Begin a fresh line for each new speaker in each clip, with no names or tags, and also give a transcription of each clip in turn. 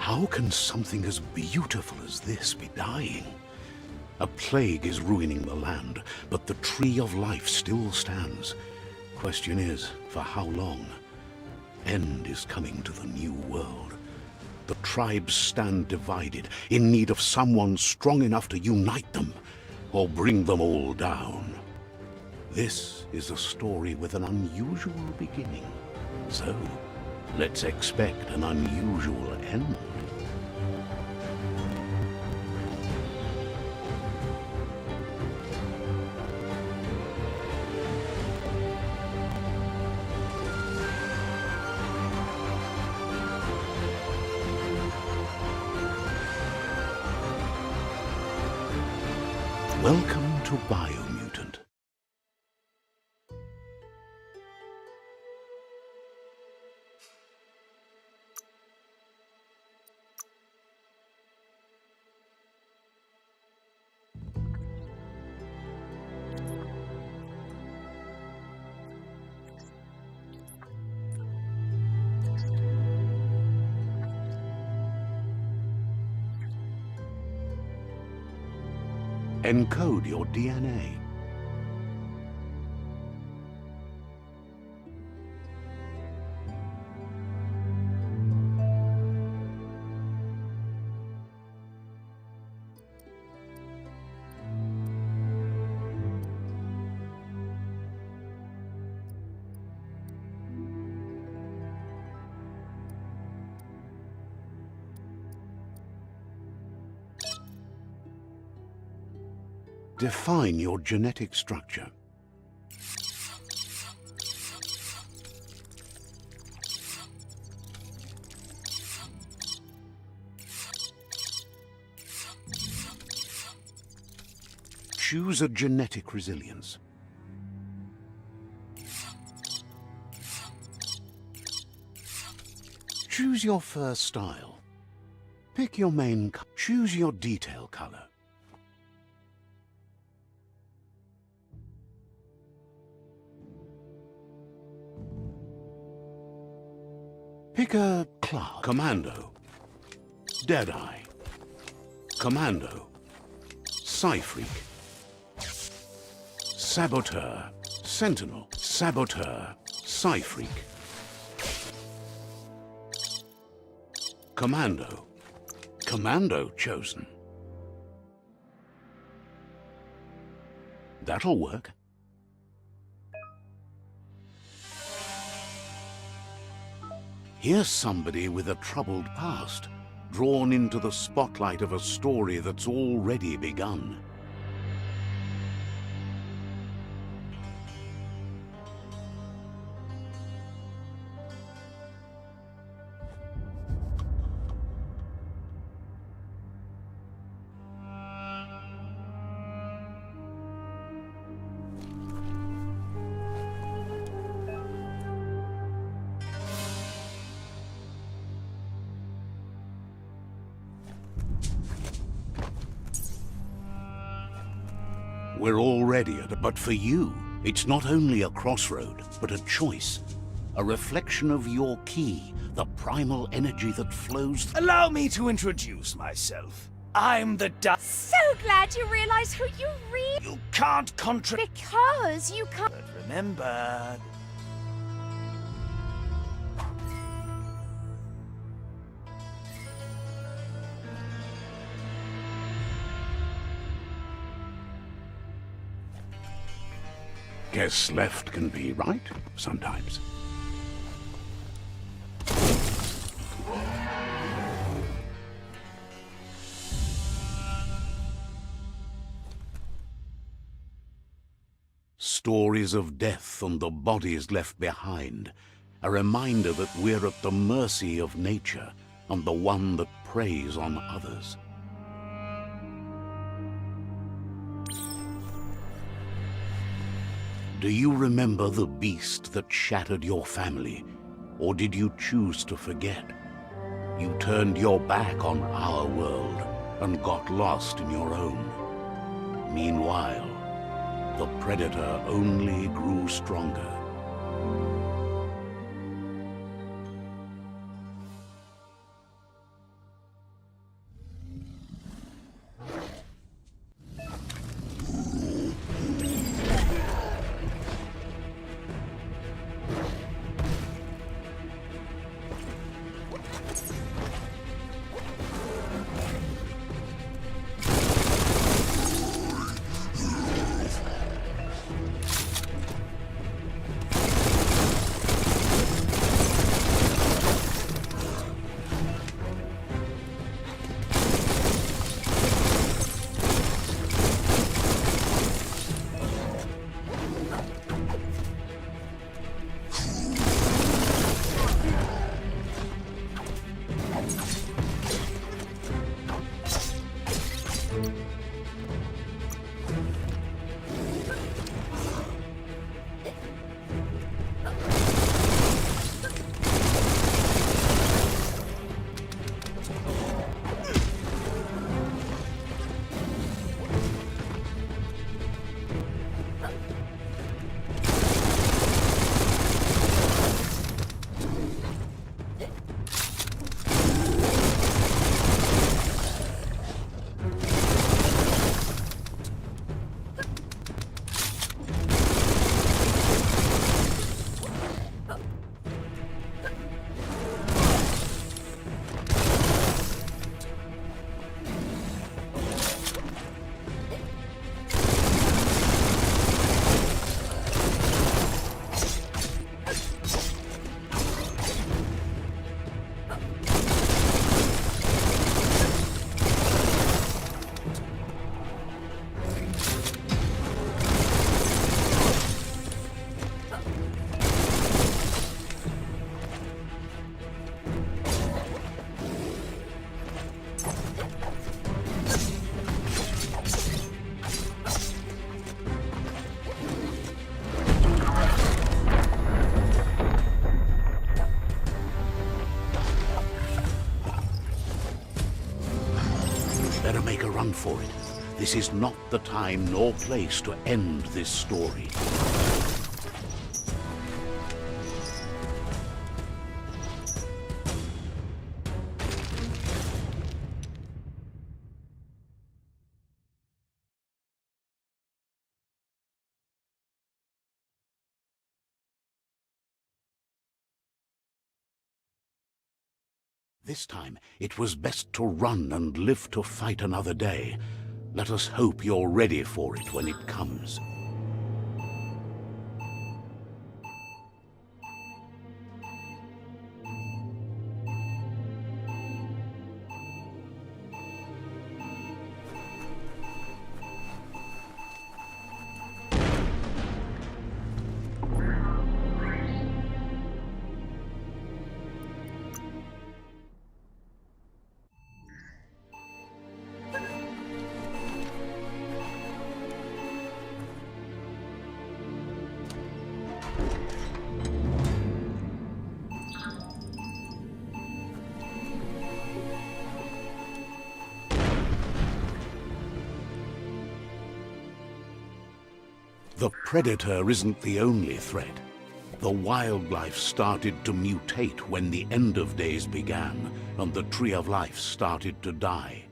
How can something as beautiful as this be dying? A plague is ruining the land, but the tree of life still stands. Question is, for how long? End is coming to the new world. The tribes stand divided, in need of someone strong enough to unite them, or bring them all down. This is a story with an unusual beginning. So, let's expect an unusual end. Welcome to Biomutant. Encode your DNA. Define your genetic structure. Choose a genetic resilience. Choose your fur style. Pick your main color. Choose your detail color. Pick a class. Commando, Deadeye, Commando, Psyfreak, Saboteur, Sentinel, Saboteur, Psyfreak, Commando, Commando chosen. That'll work. Here's somebody with a troubled past, drawn into the spotlight of a story that's already begun. We're already at it, but for you, it's not only a crossroad, but a choice. A reflection of your key, the primal energy that flows.
Allow me to introduce myself. I'm the
So glad you realize who you really...
You can't
Because you can't...
But remember...
Guess left can be right, sometimes. Stories of death and the bodies left behind. A reminder that we're at the mercy of nature and the one that preys on others. Do you remember the beast that shattered your family? Or did you choose to forget? You turned your back on our world and got lost in your own. Meanwhile, the predator only grew stronger. better make a run for it. This is not the time nor place to end this story. This time, it was best to run and live to fight another day. Let us hope you're ready for it when it comes. The predator isn't the only threat. The wildlife started to mutate when the end of days began, and the tree of life started to die.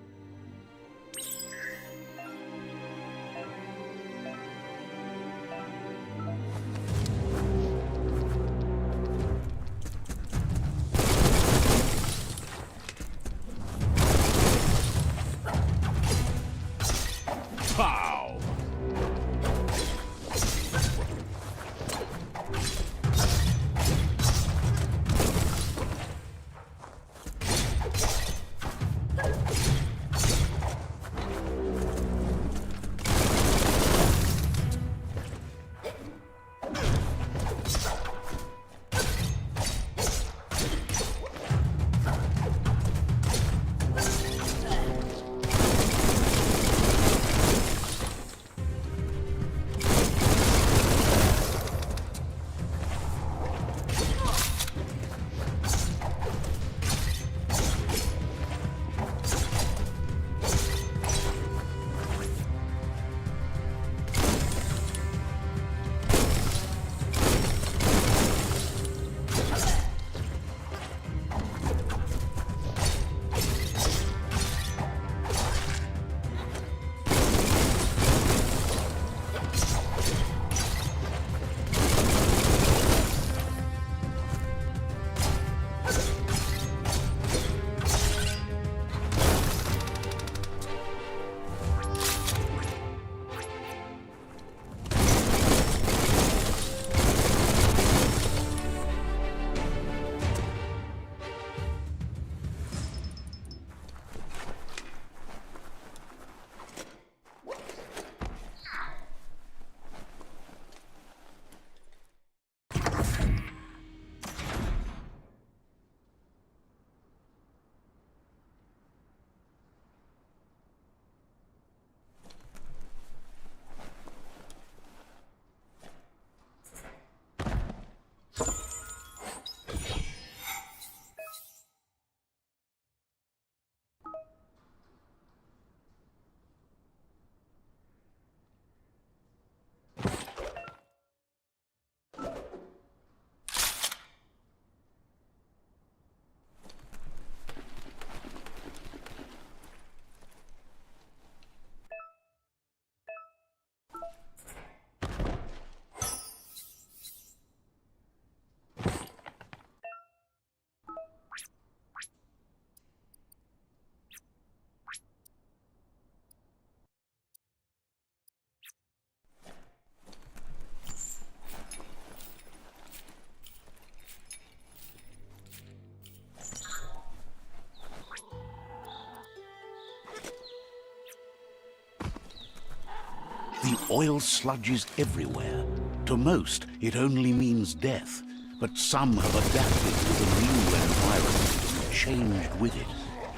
The oil sludges everywhere. To most, it only means death. But some have adapted to the new environment and changed with it.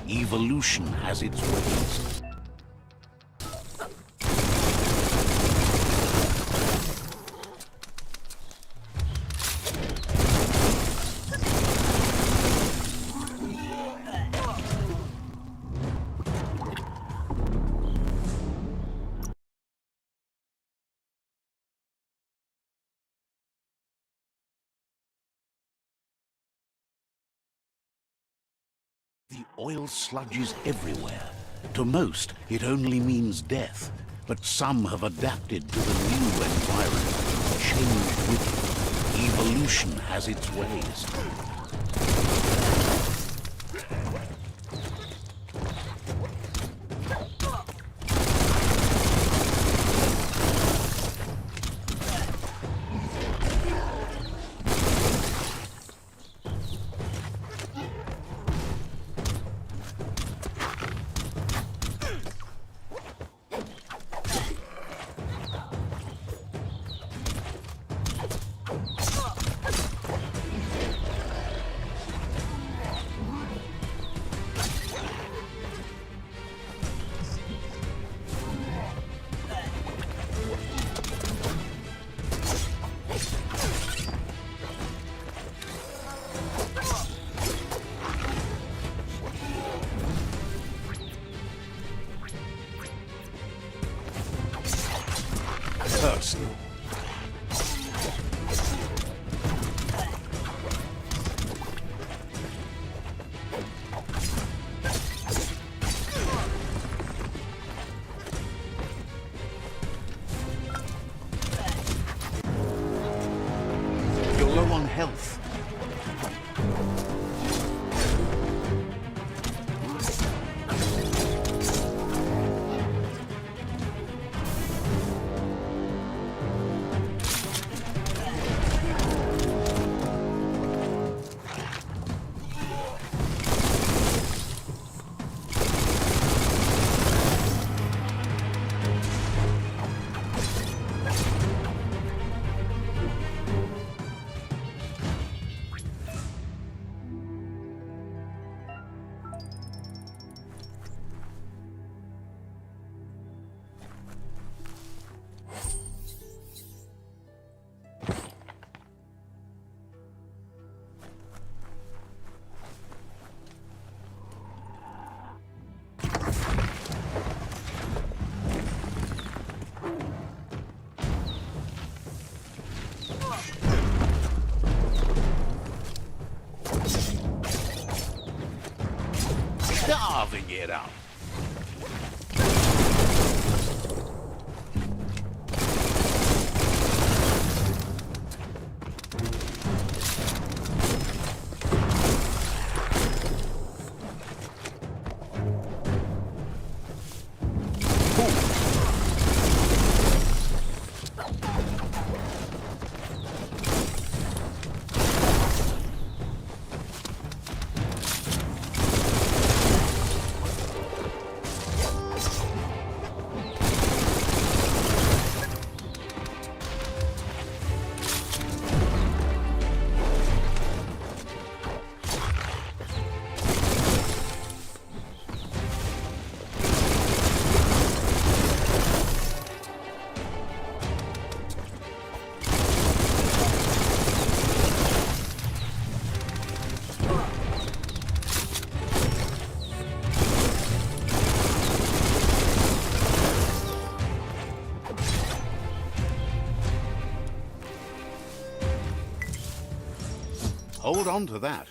Evolution has its ways. The oil sludges everywhere. To most, it only means death. But some have adapted to the new environment, changed with it. Evolution has its ways. Personal. You're low on health. Carving it up. Hold on to that.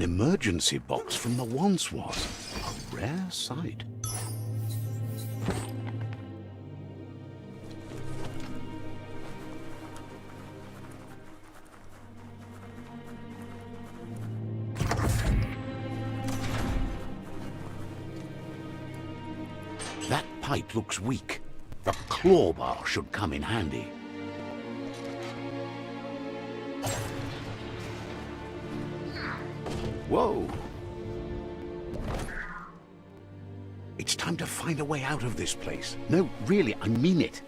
an emergency box from the once was. A rare sight. That pipe looks weak. The claw bar should come in handy. Whoa! It's time to find a way out of this place. No, really, I mean it.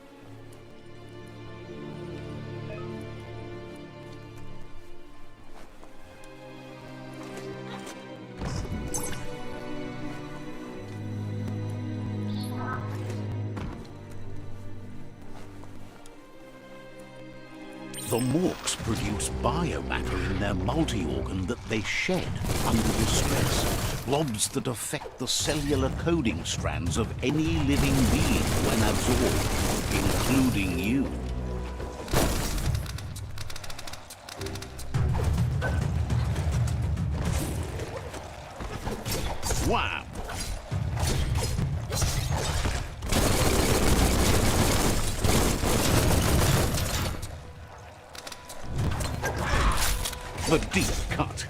The Morks produce biomatter in their multi-organ that they shed under distress. Blobs that affect the cellular coding strands of any living being when absorbed, including you. Wow! The deep cut.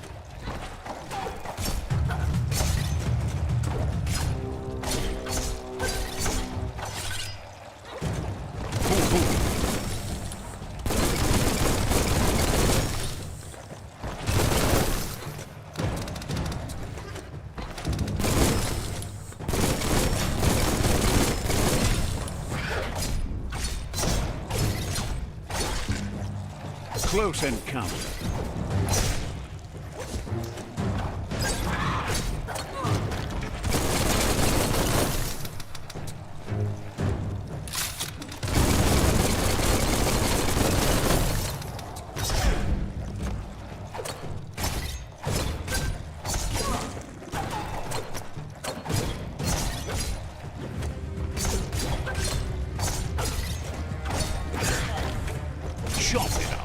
Close encounter. Chop it up.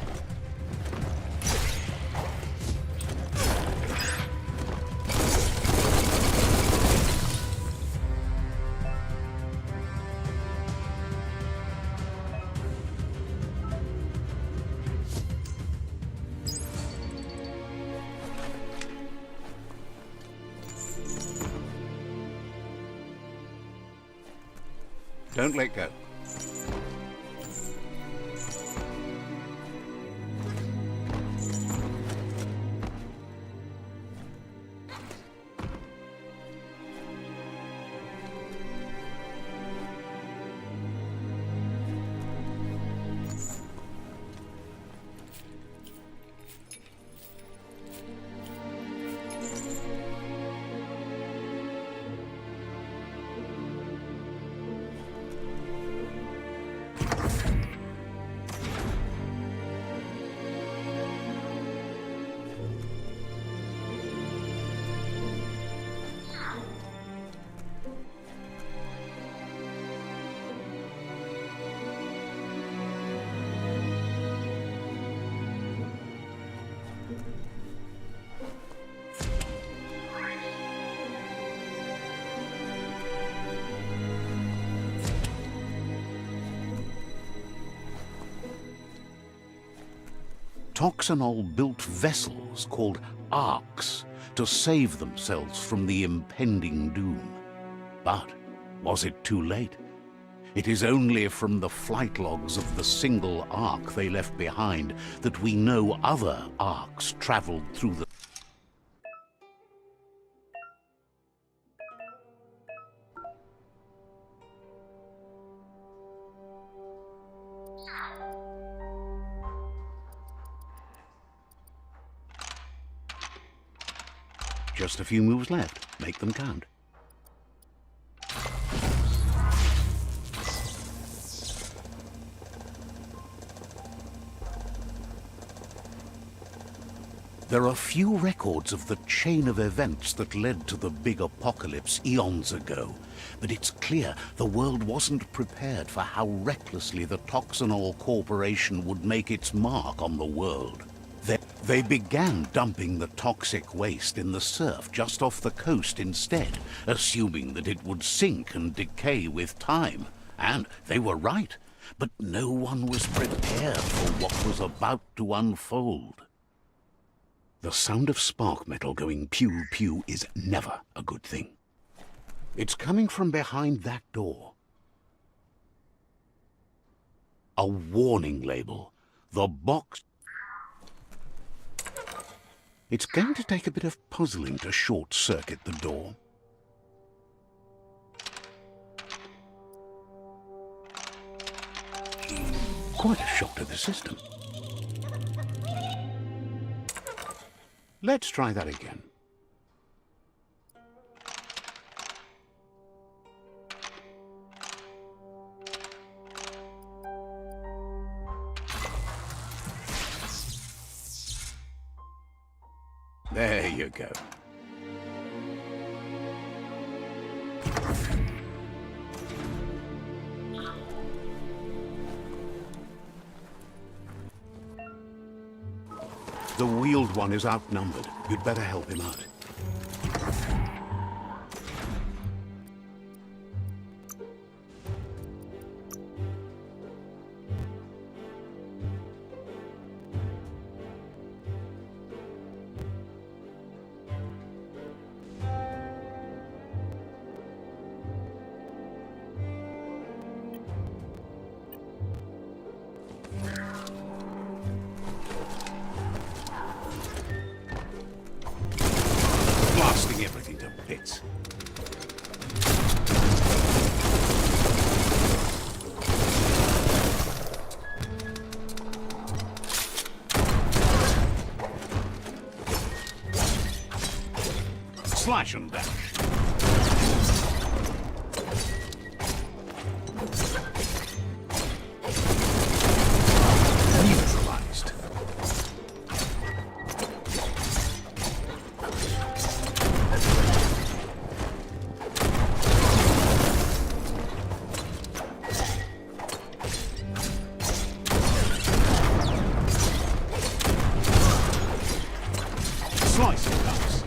Don't let go. Toxanol built vessels called arcs to save themselves from the impending doom. But was it too late? It is only from the flight logs of the single arc they left behind that we know other arcs traveled through the Just a few moves left. Make them count. There are few records of the chain of events that led to the big apocalypse eons ago, but it's clear the world wasn't prepared for how recklessly the Toxanol Corporation would make its mark on the world. They began dumping the toxic waste in the surf just off the coast instead, assuming that it would sink and decay with time. And they were right. But no one was prepared for what was about to unfold. The sound of spark metal going pew-pew is never a good thing. It's coming from behind that door. A warning label. The box... It's going to take a bit of puzzling to short-circuit the door. Quite a shock to the system. Let's try that again. There you go. The wheeled one is outnumbered. You'd better help him out. Blasting everything to bits. Slash and dash. Neutralized. Slice and dice.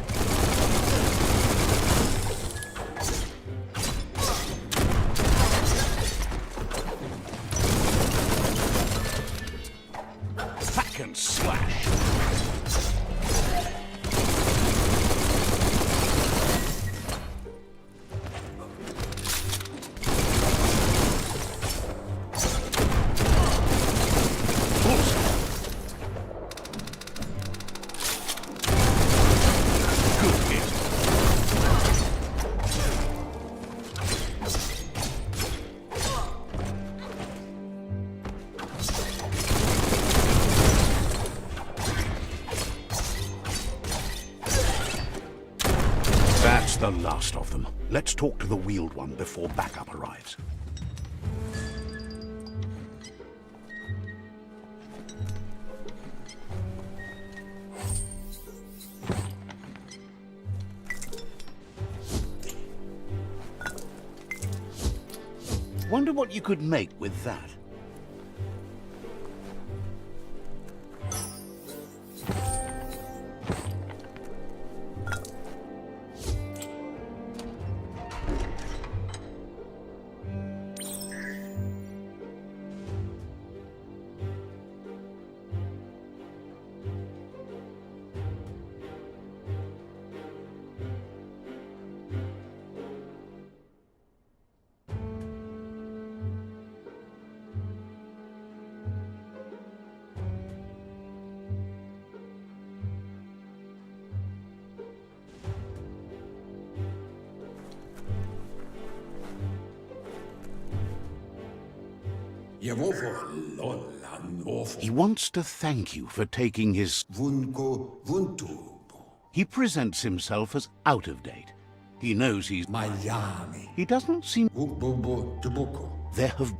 Hack and slash. Awesome. Good hit. That's the last of them. Let's talk to the wheeled one before backup arrives. Wonder what you could make with that. He wants to thank you for taking his... He presents himself as out of date. He knows he's... He doesn't seem... There have...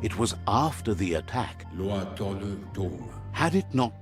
It was after the attack. Had it not...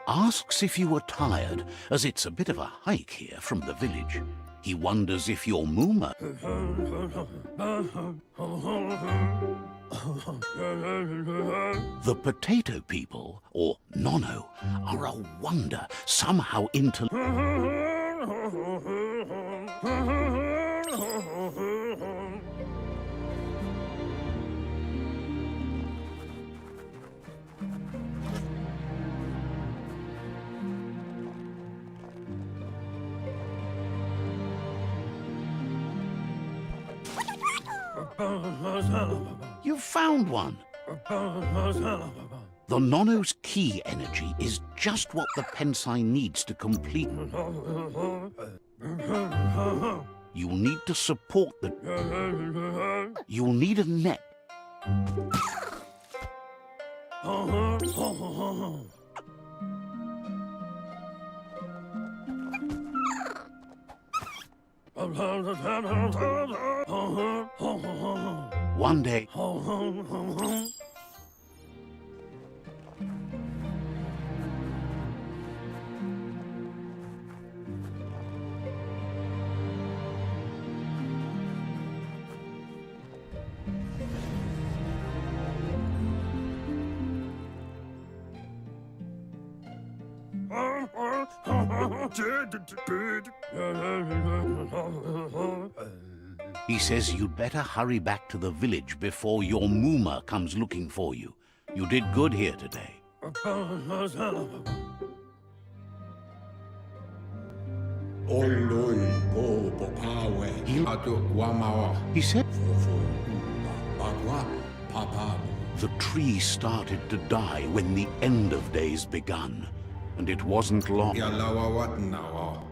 Asks if you are tired, as it's a bit of a hike here from the village. He wonders if your Muma... The potato people, or Nono, are a wonder, somehow You found one! The Nono's key energy is just what the Pensai needs to complete. You'll need to support the... You'll need a net. One day... He says you'd better hurry back to the village before your Muma comes looking for you. You did good here today. He said the tree started to die when the end of days begun. And it wasn't long.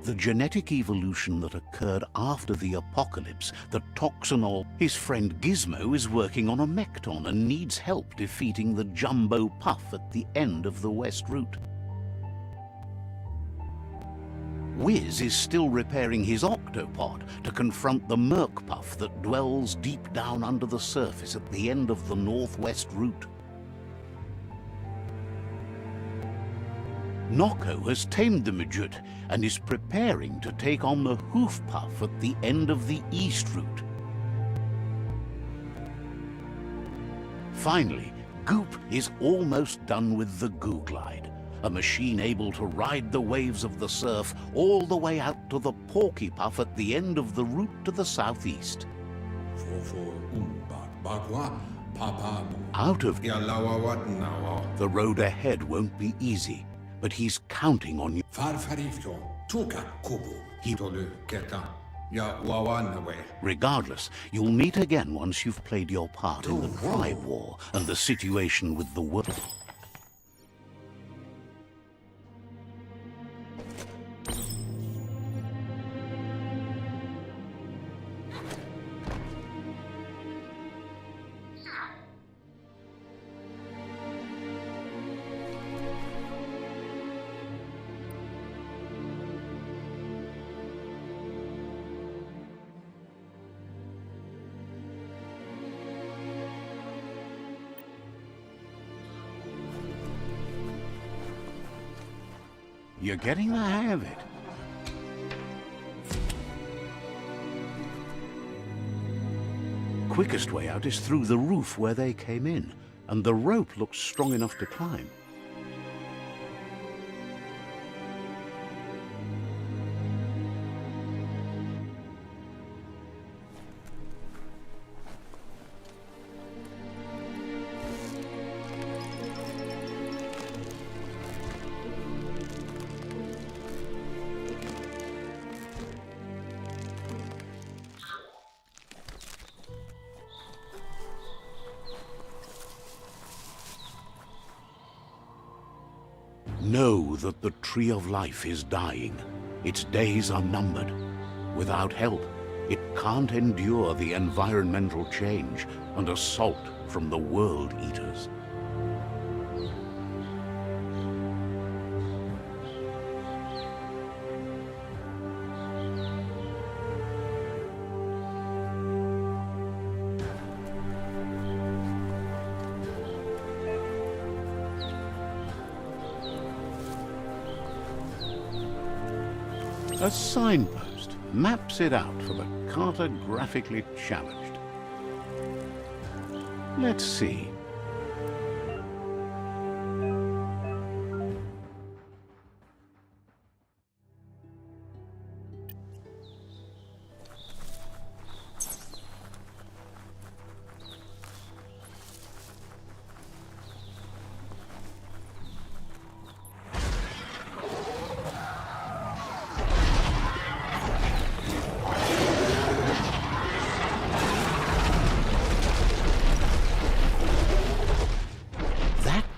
The genetic evolution that occurred after the apocalypse, the toxinol... His friend Gizmo is working on a Mekton and needs help defeating the Jumbo Puff at the end of the West Route. Wiz is still repairing his Octopod to confront the Merc Puff that dwells deep down under the surface at the end of the Northwest Route. Noko has tamed the midget and is preparing to take on the Hoof Puff at the end of the East Route. Finally, Goop is almost done with the Goo Glide, a machine able to ride the waves of the surf all the way out to the Porky Puff at the end of the route to the southeast. Out of the road ahead won't be easy, but he's counting on you. Regardless, you'll meet again once you've played your part in the tribe war and the situation with the world. You're getting the hang of it. Quickest way out is through the roof where they came in, and the rope looks strong enough to climb. Know that the Tree of Life is dying. Its days are numbered. Without help, it can't endure the environmental change and assault from the World Eaters. A signpost maps it out for the cartographically challenged. Let's see.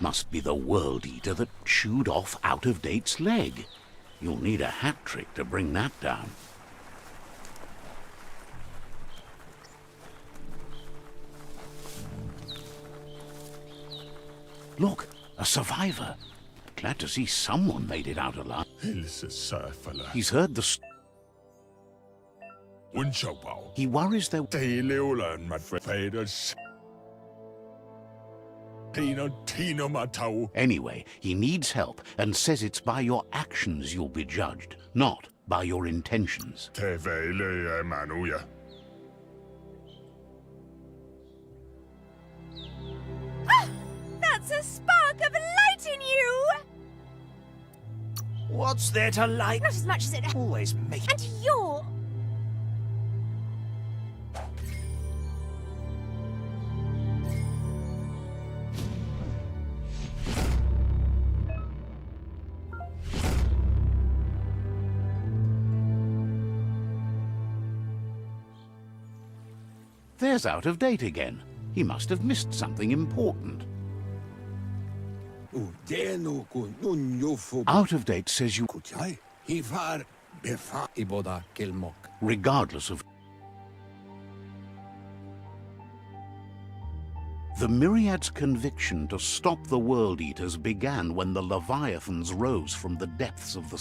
Must be the World Eater that chewed off Out-of-Date's leg. You'll need a hat trick to bring that down. Look, a survivor. Glad to see someone made it out alive. He's heard the He worries there. Anyway, he needs help and says it's by your actions you'll be judged, not by your intentions.
That's a spark of light in you!
What's there to like?
Not as much as it...
Always make...
And you're...
There's Out-of-Date again. He must have missed something important. Out-of-Date says you... Regardless of... The Myriad's conviction to stop the World Eaters began when the Leviathans rose from the depths of the